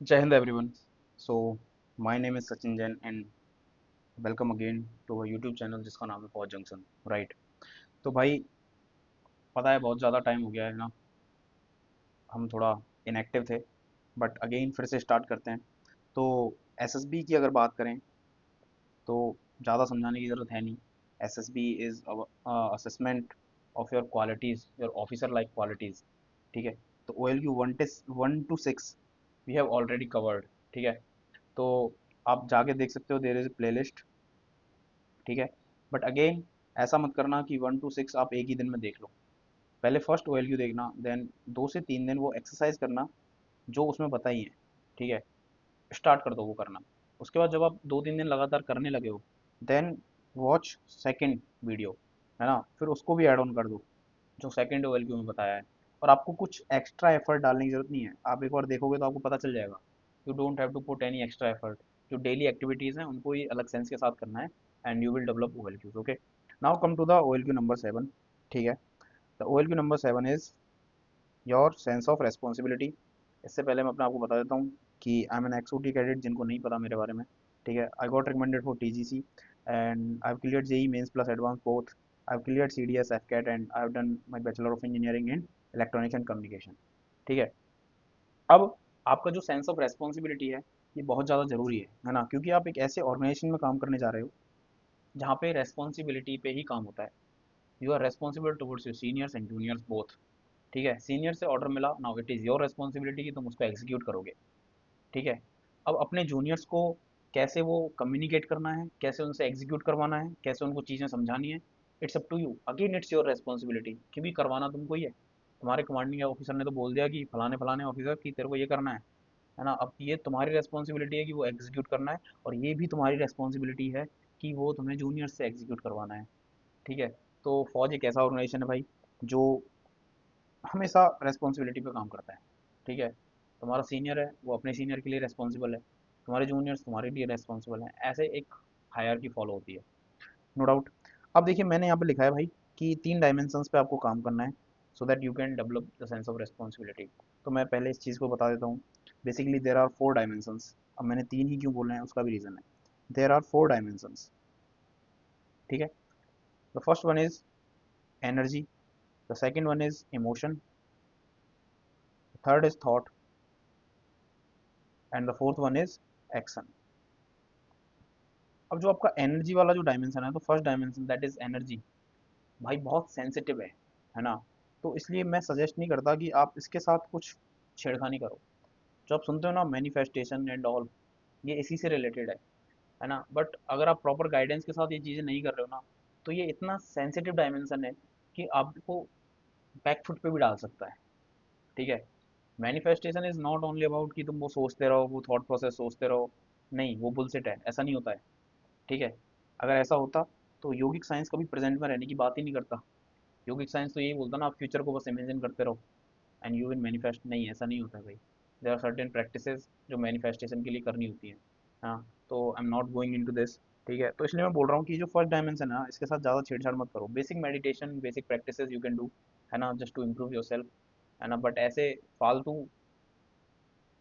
जय हिंद everyone. So my name is Sachin Jain and welcome again to our YouTube channel जिसका नाम है पॉज जंक्शन। राइट। तो भाई, पता है बहुत ज़्यादा टाइम हो गया है ना, हम थोड़ा इनएक्टिव थे, बट अगेन फिर से स्टार्ट करते हैं। तो एसएसबी की अगर बात करें तो ज़्यादा समझाने की ज़रूरत है नहीं। SSB is assessment of your qualities, your officer like qualities. ठीक है। तो O L Q 1 to 6 we have already covered. ठीक है। तो आप जाके देख सकते हो, देर इज़ प्ले लिस्ट। ठीक है। बट अगेन ऐसा मत करना कि 1 to 6 आप एक ही दिन में देख लो। पहले फर्स्ट ओ एल क्यू देखना, देन 2 से 3 दिन वो एक्सरसाइज करना जो उसमें बताई है। ठीक है। स्टार्ट कर दो वो करना। उसके बाद जब आप 2-3 दिन लगातार करने लगे हो, देन वॉच सेकंड वीडियो, है ना, फिर उसको भी ऐड ऑन कर दो जो सेकंड ओ एल क्यू में बताया है। और आपको कुछ एक्स्ट्रा एफर्ट डालने की जरूरत नहीं है, आप एक बार देखोगे तो आपको पता चल जाएगा। You don't have to put any extra effort. जो डेली एक्टिविटीज़ हैं उनको ही अलग सेंस के साथ करना है, and you will develop O L Qs. Okay. Now come to the O L Q number 7। ठीक है। The O L Q number 7 is your sense of responsibility. इससे पहले मैं अपने आपको बता देता हूँ कि I am an ex O T cadet, जिनको नहीं पता मेरे बारे में। ठीक है। I got recommended for T G C and I have cleared JEE mains plus advanced both. I have cleared C D S AFCAT and I have done my bachelor of engineering in electronics and communication. ठीक है। अब आपका जो sense of responsibility है, ये बहुत ज़्यादा ज़रूरी है ना, क्योंकि आप एक ऐसे ऑर्गेनाइजेशन में काम करने जा रहे हो जहाँ पे रेस्पॉन्सिबिलिटी पे ही काम होता है। You are responsible towards your seniors and juniors both. ठीक है। सीनियर से ऑर्डर मिला, now it is your responsibility कि तुम उसको एग्जीक्यूट करोगे। ठीक है। अब अपने जूनियर्स को कैसे वो कम्युनिकेट करना है, कैसे उनसे एग्जीक्यूट करवाना है, कैसे उनको चीज़ें समझानी है, it's up to you. Again it's your responsibility, क्योंकि करवाना तुमको ही है। तुम्हारे कमांडिंग ऑफिसर ने तो बोल दिया कि फलाने फलाने ऑफिसर कि तेरे को ये करना है ना। अब ये तुम्हारी रेस्पॉन्सिबिलिटी है कि वो एग्जीक्यूट करना है, और ये भी तुम्हारी रेस्पॉन्सिबिलिटी है कि वो तुम्हें जूनियर से एग्जीक्यूट करवाना है। ठीक है। तो फौज एक ऐसा ऑर्गेनाइजेशन है भाई जो हमेशा रेस्पॉन्सिबिलिटी पे काम करता है। ठीक है। तुम्हारा सीनियर है, वो अपने सीनियर के लिए रेस्पॉन्सिबल है, तुम्हारे जूनियर्स तुम्हारे लिए रेस्पॉन्सिबल हैं। ऐसे एक हायरार्की फॉलो होती है, नो डाउट। अब देखिए, मैंने यहाँ पे लिखा है भाई कि 3 डायमेंशंस पे आपको काम करना है so that you can develop the sense of responsibility. तो मैं पहले इस चीज़ को बता देता हूँ। Basically there are 4 dimensions. अब मैंने 3 ही क्यों बोले हैं उसका भी रीज़न है। There are 4 dimensions. ठीक है। The first one is energy, the second one is emotion, third is thought, and the fourth one is action. अब जो आपका एनर्जी वाला जो डायमेंशन है, तो first dimension that is energy, भाई बहुत सेंसिटिव है ना। तो इसलिए मैं सजेस्ट नहीं करता कि आप इसके साथ कुछ छेड़खानी करो। जो आप सुनते हो ना, मैनिफेस्टेशन एंड ऑल, ये इसी से रिलेटेड है ना। बट अगर आप प्रॉपर गाइडेंस के साथ ये चीज़ें नहीं कर रहे हो ना, तो ये इतना सेंसिटिव डायमेंशन है कि आपको बैकफुट पे भी डाल सकता है। ठीक है। Manifestation is not only about कि तुम वो सोचते रहो, वो थॉट प्रोसेस सोचते रहो। नहीं, वो बुलशिट है, ऐसा नहीं होता है। ठीक है। अगर ऐसा होता तो योगिक साइंस कभी प्रेजेंट में रहने की बात ही नहीं करता। योगिक साइंस तो यही बोलता ना, आप फ्यूचर को बस इमेजिन करते रहो एंड यू विल मैनिफेस्ट। नहीं, ऐसा नहीं होता है भाई। देयर आर सर्टेन प्रैक्टिसेस जो मैनिफेस्टेशन के लिए करनी होती हैं। हाँ। तो I am not going into this. ठीक है। तो इसलिए मैं बोल रहा हूँ कि जो फर्स्ट डायमेंशन है ना, इसके साथ ज़्यादा छेड़छाड़ मत करो। Basic meditation, basic practices you can do, है ना, just to improve your yourself ना। बट ऐसे फालतू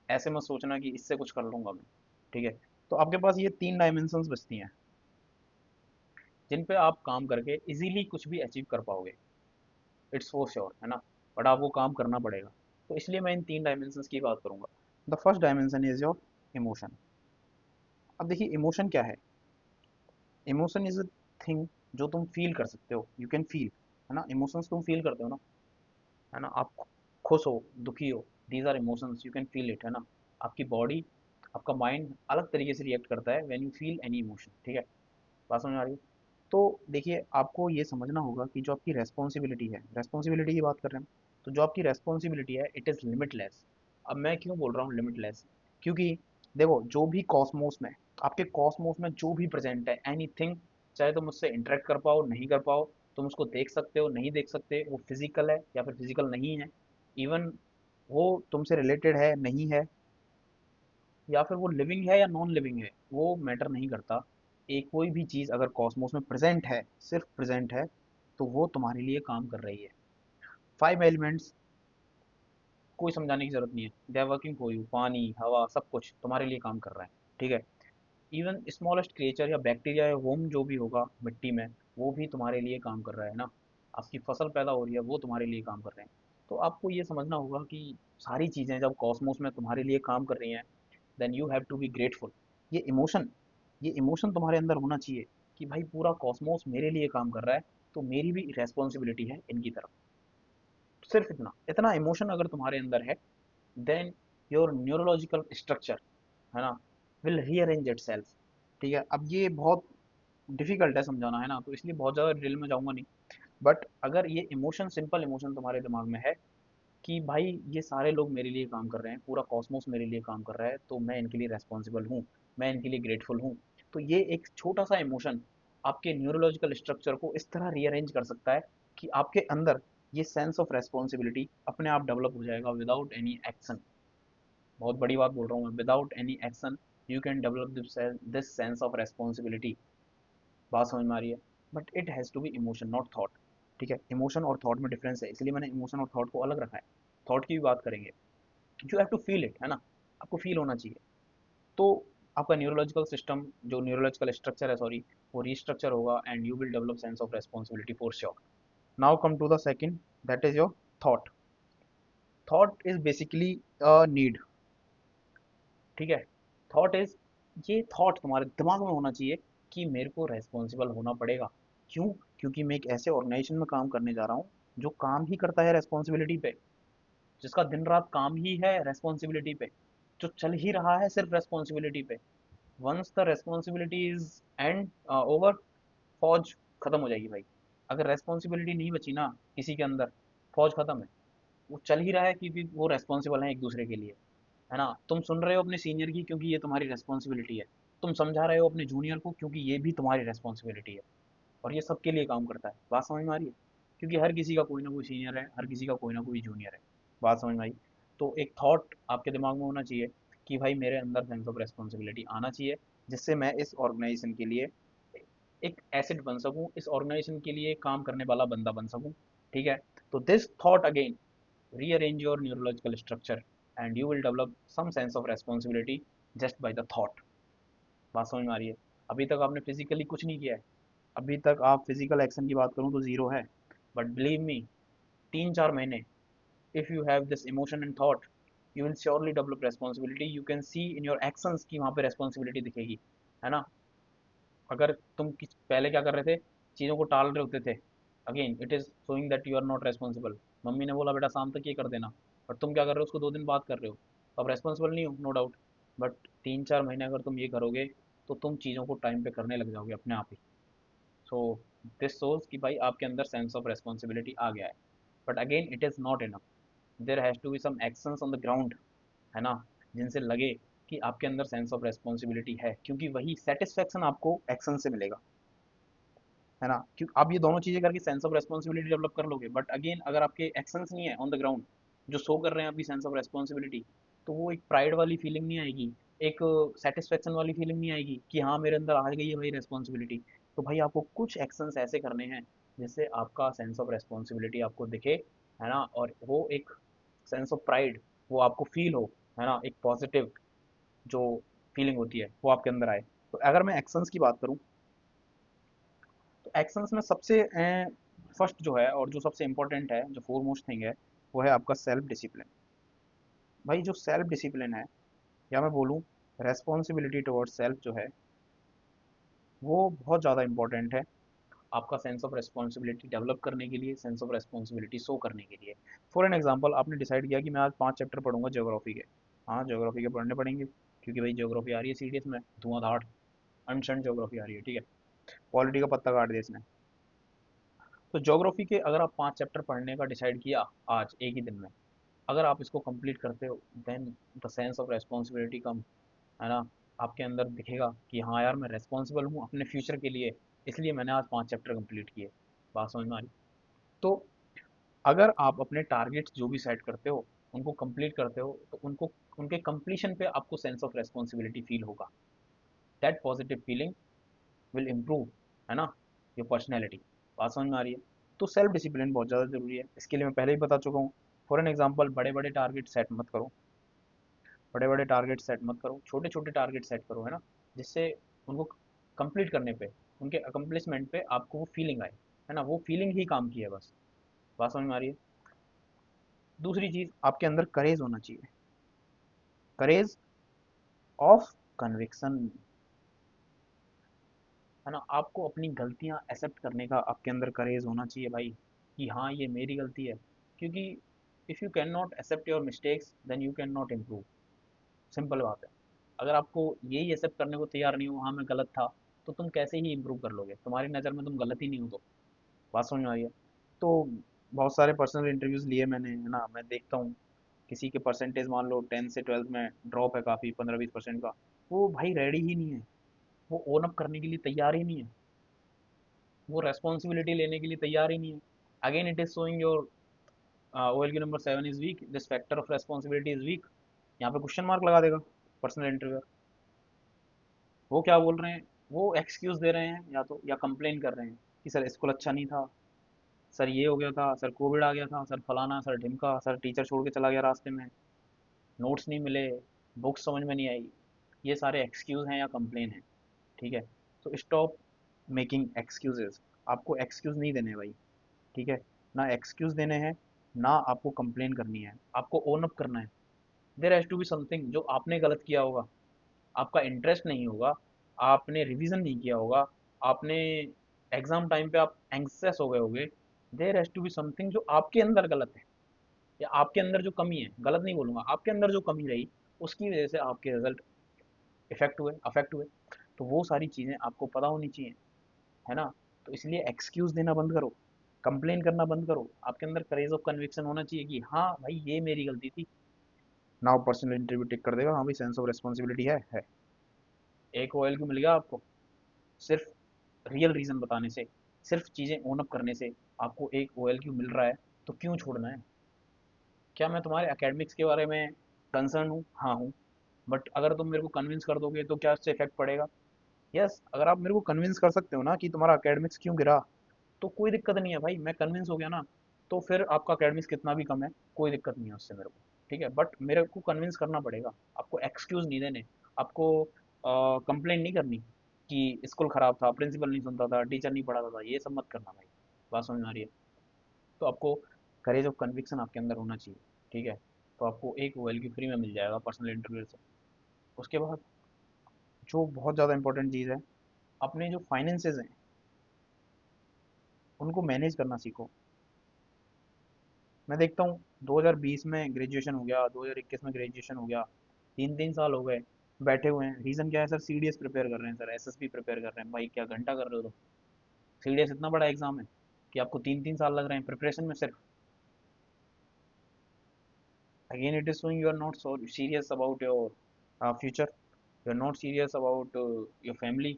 ऐसे मत सोचना कि इससे कुछ कर लूंगा मैं। ठीक है। तो आपके पास ये 3 डायमेंशंस बचती हैं जिन पे आप काम करके इजीली कुछ भी अचीव कर पाओगे। इट्स फॉर श्योर, है ना। बट आपको काम करना पड़ेगा। तो इसलिए मैं इन 3 डायमेंशंस की बात करूंगा। The first dimension is your emotion. अब देखिए, इमोशन क्या है। इमोशन इज अ थिंग जो तुम फील कर सकते हो, यू कैन फील, है ना। इमोशंस तुम फील करते हो ना, है ना। आप खुश हो, दुखी हो, these are emotions, you can feel it, है ना। आपकी बॉडी, आपका माइंड अलग तरीके से रिएक्ट करता है when you feel any emotion. ठीक है। बात समझ में आ रही है। तो देखिए, आपको ये समझना होगा कि जो आपकी रेस्पॉन्सिबिलिटी है, रेस्पॉन्सिबिलिटी की बात कर रहे हैं, तो जो आपकी रेस्पॉन्सिबिलिटी है इट इज़ लिमिटलेस। अब मैं क्यों बोल रहा हूँ लिमिटलेस, क्योंकि देखो, जो भी कॉस्मोस में, आपके कॉस्मोस में जो भी प्रेजेंट है, एनीथिंग, चाहे तुम उससे इंटरेक्ट कर पाओ नहीं कर पाओ, तुम उसको देख सकते हो नहीं देख सकते, वो फिजिकल है या फिर फिजिकल नहीं है, इवन वो तुमसे रिलेटेड है नहीं है, या फिर वो लिविंग है या नॉन लिविंग है, वो मैटर नहीं करता। एक कोई भी चीज़ अगर कॉस्मोस में प्रेजेंट है, सिर्फ प्रेजेंट है, तो वो तुम्हारे लिए काम कर रही है। 5 एलिमेंट्स कोई समझाने की जरूरत नहीं है, they are working for you. पानी, हवा, सब कुछ तुम्हारे लिए काम कर रहा है, ठीक है। इवन स्मॉलेस्ट क्रिएचर या बैक्टीरिया या वर्म जो भी होगा मिट्टी में, वो भी तुम्हारे लिए काम कर रहा है ना। आपकी फसल पैदा हो रही है, वो तुम्हारे लिए काम कर रहे हैं। तो आपको ये समझना होगा कि सारी चीज़ें जब कॉस्मोस में तुम्हारे लिए काम कर रही हैं, then you have to be grateful. ये इमोशन ये इमोशन तुम्हारे अंदर होना चाहिए कि भाई पूरा कॉस्मोस मेरे लिए काम कर रहा है, तो मेरी भी रिस्पॉन्सिबिलिटी है इनकी तरफ। सिर्फ इतना इतना इमोशन अगर तुम्हारे अंदर है, देन योर न्यूरोलॉजिकल स्ट्रक्चर, है ना, विल रीअरेंज इट सेल्फ। ठीक है, अब ये बहुत डिफिकल्ट है समझाना, है ना, तो इसलिए बहुत ज़्यादा डिटेल में जाऊंगा नहीं। बट अगर ये इमोशन, सिंपल इमोशन तुम्हारे दिमाग में है कि भाई ये सारे लोग मेरे लिए काम कर रहे हैं, पूरा कॉस्मोस मेरे लिए काम कर रहा है, तो मैं इनके लिए रेस्पॉन्सिबल हूँ, मैं इनके लिए ग्रेटफुल हूँ। तो ये एक छोटा सा इमोशन आपके न्यूरोलॉजिकल स्ट्रक्चर को इस तरह रीअरेंज कर सकता है कि आपके अंदर ये सेंस ऑफ रेस्पॉन्सिबिलिटी अपने आप डेवलप हो जाएगा विदाउट एनी एक्शन। बहुत बड़ी बात बोल रहा हूँ मैं, without any action you can develop this sense of responsibility. बात समझ में आ रही है? But it has to be emotion not thought. ठीक है, इमोशन और थॉट में डिफरेंस है, इसलिए मैंने इमोशन और थॉट को अलग रखा है। थॉट की भी बात करेंगे, you have to feel it, है ना, आपको फील होना चाहिए। तो आपका न्यूरोलॉजिकल सिस्टम, जो न्यूरोलॉजिकल स्ट्रक्चर है, सॉरी, वो रिस्ट्रक्चर होगा and you will develop sense of responsibility for sure. Now come to the second, that is your thought. Thought is basically a need. ठीक है, थॉट इज, ये thought तुम्हारे दिमाग में होना चाहिए कि मेरे को रेस्पॉन्सिबल होना पड़ेगा। क्यों? क्योंकि मैं एक ऐसे ऑर्गेनाइजेशन में काम करने जा रहा हूँ जो काम ही करता है रेस्पॉन्सिबिलिटी पे, जिसका दिन रात काम ही है रेस्पॉन्सिबिलिटी पे, जो चल ही रहा है सिर्फ रेस्पॉन्सिबिलिटी पे। Once the responsibility is and over, फौज खत्म हो जाएगी भाई। अगर रेस्पॉन्सिबिलिटी नहीं बची ना किसी के अंदर, फौज खत्म है। वो चल ही रहा है क्योंकि वो रेस्पॉन्सिबल है एक दूसरे के लिए, है ना। तुम सुन रहे हो अपने सीनियर की क्योंकि ये तुम्हारी रेस्पॉन्सिबिलिटी है, तुम समझा रहे हो अपने जूनियर को क्योंकि ये भी तुम्हारी रेस्पॉन्सिबिलिटी है। और ये सबके लिए काम करता है। बात समझ में आ रही है? क्योंकि हर किसी का कोई ना कोई सीनियर है, हर किसी का कोई ना कोई जूनियर है। बात समझ में आई? तो एक थॉट आपके दिमाग में होना चाहिए कि भाई मेरे अंदर सेंस ऑफ रेस्पॉन्सिबिलिटी आना चाहिए, जिससे मैं इस ऑर्गेनाइजेशन के लिए एक एसेट बन सकूं, इस ऑर्गेनाइजेशन के लिए काम करने वाला बंदा बन सकूं। ठीक है, तो this thought again rearrange your neurological structure and you will develop some sense of responsibility just by the thought। बात समझ में आ रही है? अभी तक आपने फिजिकली कुछ नहीं किया है, अभी तक आप फिजिकल एक्शन की बात करूं तो जीरो है। बट बिलीव मी, 3-4 महीने, if you have this emotion and thought, you will surely develop responsibility. You can see in your actions कि वहां पे रेस्पॉन्सिबिलिटी दिखेगी, है ना। अगर तुम पहले क्या कर रहे थे, चीज़ों को टाल रहे होते थे, again it is showing that you are not responsible. Mummy ने बोला बेटा शाम तक ये कर देना, बट तुम क्या कर रहे हो, उसको 2 दिन बाद कर रहे हो, तो अब रेस्पॉन्सिबल नहीं हो, नो डाउट। बट 3-4 महीने अगर तुम ये करोगे, तो तुम चीज़ों को टाइम पे करने लग जाओगे अपने आप ही। सो दिस शोज कि भाई आपके अंदर सेंस ऑफ रेस्पॉन्सिबिलिटी आ गया है। But again it is not enough, there has to be some actions on the ground, है ना, जिनसे लगे कि आपके अंदर सेंस ऑफ रेस्पॉन्सिबिलिटी है, क्योंकि वही सेटिस्फेक्शन आपको एक्शन से मिलेगा, है ना। क्यों आप ये दोनों चीजें करके सेंस ऑफ रेस्पॉन्सिबिलिटी डेवलप कर लोगे, बट अगेन अगर आपके एक्शंस नहीं है ऑन द ग्राउंड जो शो कर रहे हैं आपकी सेंस ऑफ रेस्पॉन्सिबिलिटी, तो वो एक प्राइड वाली फीलिंग नहीं आएगी, एक सेटिस्फेक्शन वाली फीलिंग नहीं आएगी कि हाँ मेरे अंदर आ गई है भाई रेस्पॉन्सिबिलिटी। तो भाई आपको कुछ एक्शंस ऐसे करने हैं जिससे आपका सेंस ऑफ रेस्पॉन्सिबिलिटी आपको दिखे, है ना, और वो एक सेंस ऑफ प्राइड वो आपको फील हो, है ना, एक पॉजिटिव जो फीलिंग होती है वो आपके अंदर आए। तो अगर मैं एक्शंस की बात करूँ, तो एक्शंस में सबसे फर्स्ट जो है और जो सबसे इंपॉर्टेंट है, जो फोरमोस्ट थिंग है, वो है आपका सेल्फ डिसिप्लिन। भाई जो सेल्फ डिसिप्लिन है, या मैं बोलूँ रेस्पॉन्सिबिलिटी टुवर्ड्स सेल्फ जो है, वो बहुत ज़्यादा इंपॉर्टेंट है आपका सेंस ऑफ रेस्पॉन्सिबिलिटी डेवलप करने के लिए, सेंस ऑफ रेस्पॉन्सिबिलिटी शो करने के लिए। फॉर एन एग्जांपल, आपने डिसाइड किया कि मैं आज 5 चैप्टर पढ़ूंगा ज्योग्राफी के। हाँ, ज्योग्राफी के पढ़ने पड़ेंगे क्योंकि भाई ज्योग्राफी आ रही है सीडीएस में धुआंधार, अनशन ज्योग्राफी आ रही है, ठीक है, पॉलिटी का पत्ता काट दिया इसने। तो ज्योग्राफी के अगर आप 5 चैप्टर पढ़ने का डिसाइड किया आज एक ही दिन में, अगर आप इसको कंप्लीट करते हो, then the sense of responsibility कम, है ना, आपके अंदर दिखेगा कि हाँ यार मैं रेस्पॉन्सिबल हूँ अपने फ्यूचर के लिए, इसलिए मैंने आज 5 चैप्टर कंप्लीट किए। बात समझ में आ रही? तो अगर आप अपने टारगेट्स जो भी सेट करते हो उनको कंप्लीट करते हो, तो उनको उनके कंप्लीशन पे आपको सेंस ऑफ रेस्पॉन्सिबिलिटी फील होगा। That positive feeling will improve, है ना, योर पर्सनैलिटी। बात समझ में आ रही है? तो सेल्फ डिसिप्लिन बहुत ज़्यादा जरूरी है, इसके लिए मैं पहले ही बता चुका हूँ। फॉर एन एग्जांपल, बड़े बड़े टारगेट सेट मत करो, बड़े बड़े टारगेट सेट मत करो, छोटे छोटे टारगेट सेट करो, है ना, जिससे उनको कंप्लीट करने पे, उनके अकम्पलिशमेंट पे आपको वो फीलिंग आए, है ना, वो फीलिंग ही काम की है बस। बात समझ में आ रही है? दूसरी चीज, आपके अंदर करेज होना चाहिए, करेज ऑफ कन्विक्शन, है ना, आपको अपनी गलतियां एक्सेप्ट करने का आपके अंदर करेज होना चाहिए भाई, कि हाँ ये मेरी गलती है, क्योंकि if you can not accept your mistakes then you can not improve, simple बात है। अगर आपको यही एक्सेप्ट करने को तैयार नहीं हो, हाँ मैं गलत था, तो तुम कैसे ही इम्प्रूव कर लोगे? तुम्हारी नज़र में तुम गलत ही नहीं हो तो। बात समझ में आ रही है? तो बहुत सारे पर्सनल इंटरव्यूज़ लिए मैंने, है ना, मैं देखता हूँ किसी के परसेंटेज मान लो 10 से 12 में ड्रॉप है काफ़ी, 15-20% का, वो भाई रेडी ही नहीं है, वो ओन अप करने के लिए तैयार ही नहीं है, वो रेस्पॉन्सिबिलिटी लेने के लिए तैयार ही नहीं है। Again it is showing your OLQ number 7 is weak, this factor of responsibility is weak. यहाँ पे क्वेश्चन मार्क लगा देगा पर्सनल इंटरव्यू। वो क्या बोल रहे हैं, वो एक्सक्यूज दे रहे हैं, या तो या कंप्लेन कर रहे हैं कि सर स्कूल अच्छा नहीं था, सर ये हो गया था, सर कोविड आ गया था, सर फलाना, सर ढिमका, सर टीचर छोड़ के चला गया रास्ते में, नोट्स नहीं मिले, बुक्स समझ में नहीं आई। ये सारे एक्सक्यूज हैं या कंप्लेन है, ठीक है? तो स्टॉप मेकिंग एक्सक्यूजेस, आपको एक्सक्यूज नहीं देने भाई, ठीक है? ना एक्सक्यूज देने हैं, ना आपको कंप्लेन करनी है, आपको ओन अप करना है। There has to be something जो आपने गलत किया होगा, आपका इंटरेस्ट नहीं होगा, आपने रिवीजन नहीं किया होगा, आपने एग्जाम टाइम पे आप एंग्सियस हो गए होगे। There has to be something जो आपके अंदर गलत है, या आपके अंदर जो कमी है, गलत नहीं बोलूंगा, आपके अंदर जो कमी रही उसकी वजह से आपके रिजल्ट इफेक्ट हुए, अफेक्ट हुए। तो वो सारी चीज़ें आपको पता होनी चाहिए, है ना? तो इसलिए एक्सक्यूज देना बंद करो, कंप्लेन करना बंद करो, आपके अंदर करेज ऑफ कन्विक्शन होना चाहिए कि हाँ भाई ये मेरी गलती थी। नाउ पर्सनल इंटरव्यू टिक कर देगा, हाँ भाई सेंस ऑफ रिस्पॉन्सिबिलिटी है। एक OLQ मिल गया आपको, सिर्फ रियल रीजन बताने से, सिर्फ चीज़ें ओन अप करने से आपको एक OLQ मिल रहा है, तो क्यों छोड़ना है? क्या मैं तुम्हारे एकेडमिक्स के बारे में कंसर्न हूँ? हाँ हूँ, बट अगर तुम मेरे को कन्विंस कर दोगे तो क्या उससे इफेक्ट पड़ेगा? यस, अगर आप मेरे को कन्विंस कर सकते हो ना कि तुम्हारा एकेडमिक्स क्यों गिरा, तो कोई दिक्कत नहीं है भाई, मैं कन्विंस हो गया ना, तो फिर आपका एकेडमिक्स कितना भी कम है, कोई दिक्कत नहीं है उससे मेरे को, ठीक है? बट मेरे को कन्विंस करना पड़ेगा, आपको एक्सक्यूज नहीं देने, आपको कंप्लेन नहीं करनी कि स्कूल खराब था, प्रिंसिपल नहीं सुनता था, टीचर नहीं पढ़ाता था, ये सब मत करना भाई। बात समझ में आ रही है? तो आपको करेज ऑफ कन्विक्शन आपके अंदर होना चाहिए, ठीक है? तो आपको एक OLQ फ्री में मिल जाएगा पर्सनल इंटरव्यू से। उसके बाद जो बहुत ज़्यादा इंपॉर्टेंट चीज़ है, अपने जो फाइनेंसेस हैं उनको मैनेज करना सीखो। मैं देखता हूँ 2020 में ग्रेजुएशन हो गया, 2021 में ग्रेजुएशन हो गया, 3-3 साल हो गए बैठे हुए हैं। रीज़न क्या है सर? CDS प्रिपेयर कर रहे हैं सर, SSB प्रिपेयर कर रहे हैं। भाई क्या घंटा कर रहे हो? तो CDS इतना बड़ा एग्जाम है कि आपको 3-3 साल लग रहे हैं प्रिपरेशन में सिर्फ। Again it is showing you are not so serious about your future, you are not serious about your family,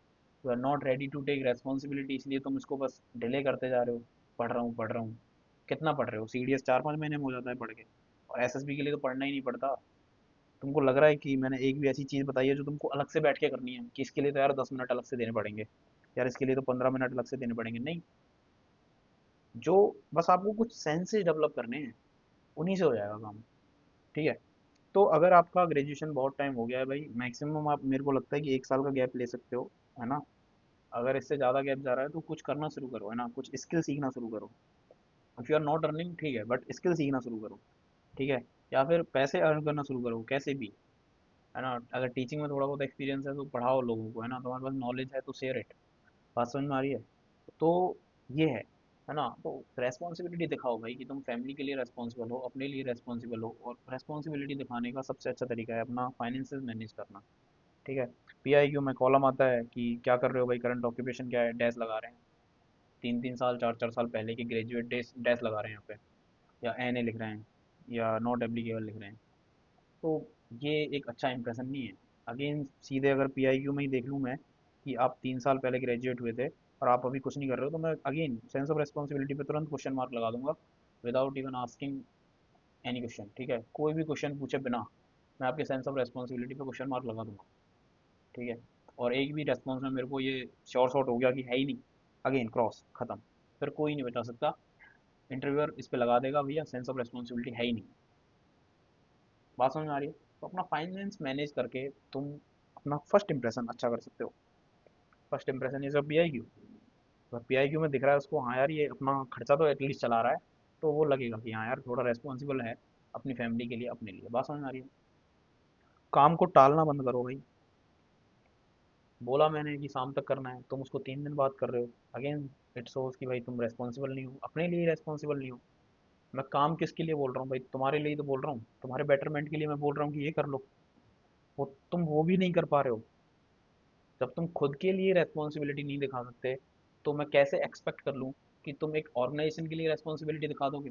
you are not ready to take responsibility, इसलिए तुम इसको बस डिले करते जा रहे हो। पढ़ रहा हूँ पढ़ रहा हूँ, कितना पढ़ रहे हो? CDS 4-5 महीने में हो जाता है पढ़ के, और SSB के लिए तो पढ़ना ही नहीं पड़ता। तुमको लग रहा है कि मैंने एक भी ऐसी चीज़ बताई है जो तुमको अलग से बैठ के करनी है, कि इसके लिए तो यार 10 मिनट अलग से देने पड़ेंगे, यार इसके लिए तो 15 मिनट अलग से देने पड़ेंगे? नहीं, जो बस आपको कुछ सेंसेस डेवलप करने हैं, उन्हीं से हो जाएगा काम, ठीक है? तो अगर आपका ग्रेजुएशन बहुत टाइम हो गया है भाई, मैक्सिमम आप, मेरे को लगता है कि 1 साल का गैप ले सकते हो, है ना? अगर इससे ज़्यादा गैप जा रहा है तो कुछ करना शुरू करो, है ना, कुछ स्किल सीखना शुरू करो। If you are not earning, ठीक है, बट स्किल सीखना शुरू करो, ठीक है? या फिर पैसे अर्न करना शुरू करो कैसे भी, है ना? अगर टीचिंग में थोड़ा बहुत एक्सपीरियंस है तो पढ़ाओ लोगों को, है ना? तुम्हारे पास नॉलेज है तो शेयर इट। बात समझ में आ रही है? तो ये है ना? तो रेस्पॉन्सिबिलिटी दिखाओ भाई कि तुम फैमिली के लिए रेस्पॉन्सिबल हो, अपने लिए रेस्पॉन्सिबल हो, और रेस्पॉन्सिबिलिटी दिखाने का सबसे अच्छा तरीका है अपना फाइनेंसेस मैनेज करना, ठीक है? PIQ में कॉलम आता है कि क्या कर रहे हो भाई, करंट ऑक्यूपेशन क्या है, डैश लगा रहे हैं, 3-3 साल 4-4 साल पहले के ग्रेजुएट डैश डैश लगा रहे हैं यहाँ पे, या NA लिख रहे हैं, या नॉट एप्लीकेबल लिख रहे हैं। तो ये एक अच्छा इंप्रेशन नहीं है। अगेन सीधे अगर PIQ में ही देख लूँ मैं कि आप 3 साल पहले ग्रेजुएट हुए थे और आप अभी कुछ नहीं कर रहे हो, तो मैं अगेन सेंस ऑफ रिस्पॉन्सिबिलिटी पे तुरंत क्वेश्चन मार्क लगा दूंगा, without even asking any question, ठीक है? कोई भी क्वेश्चन पूछे बिना मैं आपके सेंस ऑफ रिस्पॉन्सिबिलिटी पे क्वेश्चन मार्क लगा दूंगा, ठीक है? और एक भी रेस्पॉन्स में मेरे को ये श्योर शॉट हो गया कि है ही नहीं, अगेन क्रॉस खत्म, फिर कोई नहीं बता सकता इंटरव्यूअर इस पे लगा देगा भैया सेंस ऑफ रेस्पॉन्सिबिलिटी है ही नहीं। बात समझ में आ रही है? तो अपना फाइनेंस मैनेज करके तुम अपना फर्स्ट इंप्रेशन अच्छा कर सकते हो। First impression is a PIQ. अगर पीआईक्यू में दिख रहा है उसको, हाँ यार ये अपना खर्चा तो एटलीस्ट चला रहा है, तो वो लगेगा कि हाँ यार थोड़ा रेस्पॉन्सिबल है अपनी फैमिली के लिए, अपने लिए। बात समझ में आ रही है? काम को टालना बंद करो भाई। बोला मैंने कि शाम तक करना है, तुम उसको 3 दिन बाद कर रहे हो। अगेन इट शोज कि भाई तुम रेस्पॉन्सिबल नहीं हो, अपने लिए रेस्पॉन्सिबल नहीं हो। मैं काम किसके लिए बोल रहा हूँ भाई? तुम्हारे लिए ही तो बोल रहा हूँ, तुम्हारे बेटरमेंट के लिए मैं बोल रहा हूँ कि ये कर लो। वो तुम वो भी नहीं कर पा रहे हो। जब तुम खुद के लिए रेस्पॉन्सिबिलिटी नहीं दिखा सकते, तो मैं कैसे एक्सपेक्ट कर लूँ कि तुम एक ऑर्गेनाइजेशन के लिए रेस्पॉन्सिबिलिटी दिखा दोगे?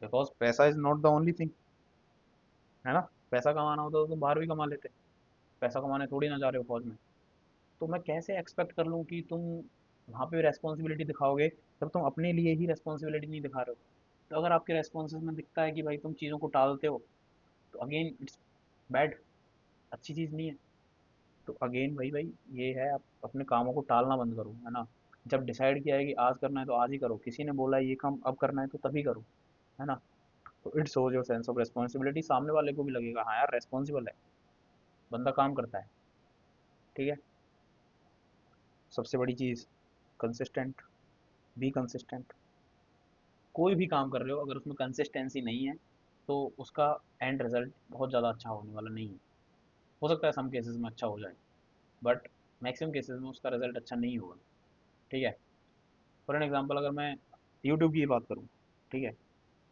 बिकॉज पैसा is not the only thing, है ना? पैसा कमाना होता तो तुम बाहर भी कमा लेते। पैसा कमाने थोड़ी ना जा रहे हो फौज में। तो मैं कैसे एक्सपेक्ट कर लूँ कि तुम वहाँ पे रेस्पॉन्सिबिलिटी दिखाओगे जब तुम अपने लिए ही रेस्पॉन्सिबिलिटी नहीं दिखा रहे हो? तो अगर आपके रेस्पॉन्सेज में दिखता है कि भाई तुम चीज़ों को टालते हो, तो अगेन इट्स बैड, अच्छी चीज़ नहीं है। तो अगेन भाई भाई ये है, आप अपने कामों को टालना बंद करो, है ना? जब डिसाइड किया है कि आज करना है तो आज ही करो। किसी ने बोला है ये काम अब करना है तो तभी करो, है ना? तो it's shows your sense of responsibility. सामने वाले को भी लगेगा हाँ यार रेस्पॉन्सिबल है, बंदा काम करता है। ठीक है। सबसे बड़ी चीज़, कंसिस्टेंट। Be consistent. कोई भी काम कर रहे हो अगर उसमें कंसिस्टेंसी नहीं है, तो उसका एंड रिजल्ट बहुत ज़्यादा अच्छा होने वाला नहीं है। हो सकता है सम केसेस में अच्छा हो जाए, बट मैक्सिमम केसेस में उसका रिजल्ट अच्छा नहीं होगा। ठीक है। फॉर एन एग्जाम्पल अगर मैं यूट्यूब की बात करूँ, ठीक है,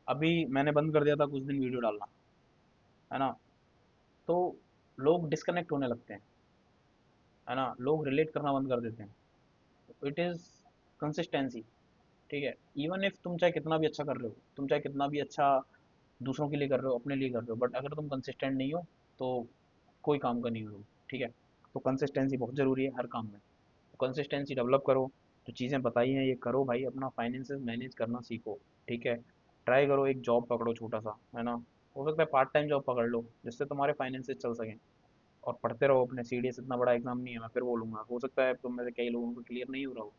अभी मैंने बंद कर दिया था कुछ दिन वीडियो डालना, है ना? तो लोग डिस्कनेक्ट होने लगते हैं, है ना? लोग रिलेट करना बंद कर देते हैं। It is consistency. ठीक है। इवन इफ तुम चाहे कितना भी अच्छा कर रहे हो, तुम चाहे कितना भी अच्छा दूसरों के लिए कर रहे हो, अपने लिए कर रहे हो, बट अगर तुम कंसिस्टेंट नहीं हो, तो कोई काम का नहीं हो। ठीक है। तो कंसिस्टेंसी बहुत ज़रूरी है हर काम में। कंसिस्टेंसी डेवलप करो। जो चीज़ें बताई हैं ये करो भाई, अपना फाइनेंसेस मैनेज करना सीखो। ठीक है। ट्राई करो एक जॉब पकड़ो छोटा सा, है ना? हो सकता है पार्ट टाइम जॉब पकड़ लो जिससे तुम्हारे फाइनेंसेस चल सकें। और पढ़ते रहो अपने। सीडीएस इतना बड़ा एग्जाम नहीं है, मैं फिर बोलूँगा, हो सकता है तुम में से कई लोगों को क्लियर नहीं हो रहा हो।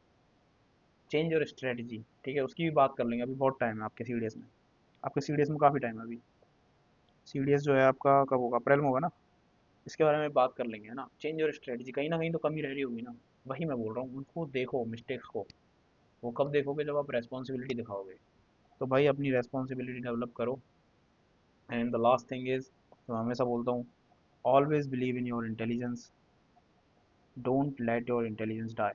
Change your strategy. ठीक है, उसकी भी बात कर लेंगे, अभी बहुत टाइम है आपके सीडीएस में। आपके सीडीएस में काफ़ी टाइम है अभी। सीडीएस जो है आपका कब होगा? अप्रैल में होगा ना? इसके बारे में बात कर लेंगे, है ना? Change your strategy. कहीं ना कहीं तो कमी रह रही होगी ना। वही मैं बोल रहा हूँ, उनको देखो मिस्टेक्स को। वो कब देखोगे? जब आप रेस्पॉन्सिबिलिटी दिखाओगे। तो भाई अपनी रेस्पॉन्सिबिलिटी डेवलप करो। And the last thing is, जो मैं हमेशा बोलता हूँ, always believe in your intelligence. Don't let your intelligence die.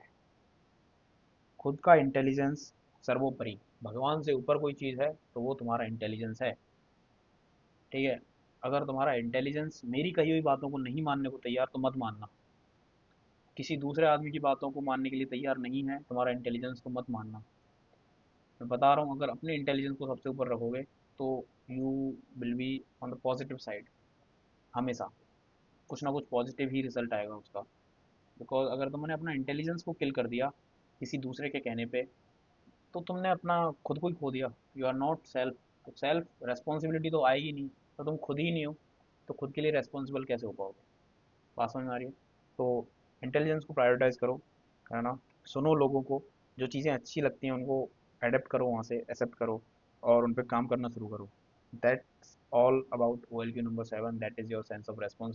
खुद का इंटेलिजेंस सर्वोपरि। भगवान से ऊपर कोई चीज़ है तो वो तुम्हारा इंटेलिजेंस है। ठीक है। अगर तुम्हारा इंटेलिजेंस मेरी कही हुई बातों को नहीं मानने को तैयार, तो मत मानना। किसी दूसरे आदमी की बातों को मानने के लिए तैयार नहीं है तुम्हारा इंटेलिजेंस, तो मत मानना। मैं बता रहा हूँ, अगर अपने इंटेलिजेंस को सबसे ऊपर रखोगे, तो you will be on the positive side. हमेशा कुछ ना कुछ पॉजिटिव ही रिजल्ट आएगा उसका। बिकॉज अगर तुमने अपना इंटेलिजेंस को किल कर दिया किसी दूसरे के कहने पे, तो तुमने अपना खुद को ही खो दिया। You are not self. तो सेल्फ रेस्पॉन्सिबिलिटी तो आएगी नहीं, तो तुम खुद ही नहीं हो, तो खुद के लिए रेस्पॉन्सिबल कैसे हो पाओगे? बात समझ में आ रही है? तो इंटेलिजेंस को प्रायोरिटाइज करो, है ना? सुनो लोगों को, जो चीज़ें अच्छी लगती हैं उनको एडेप्ट करो, वहाँ से एक्सेप्ट करो, और उन पर काम करना शुरू करो। That's all about OLQ number 7, that is your sense of responsibility.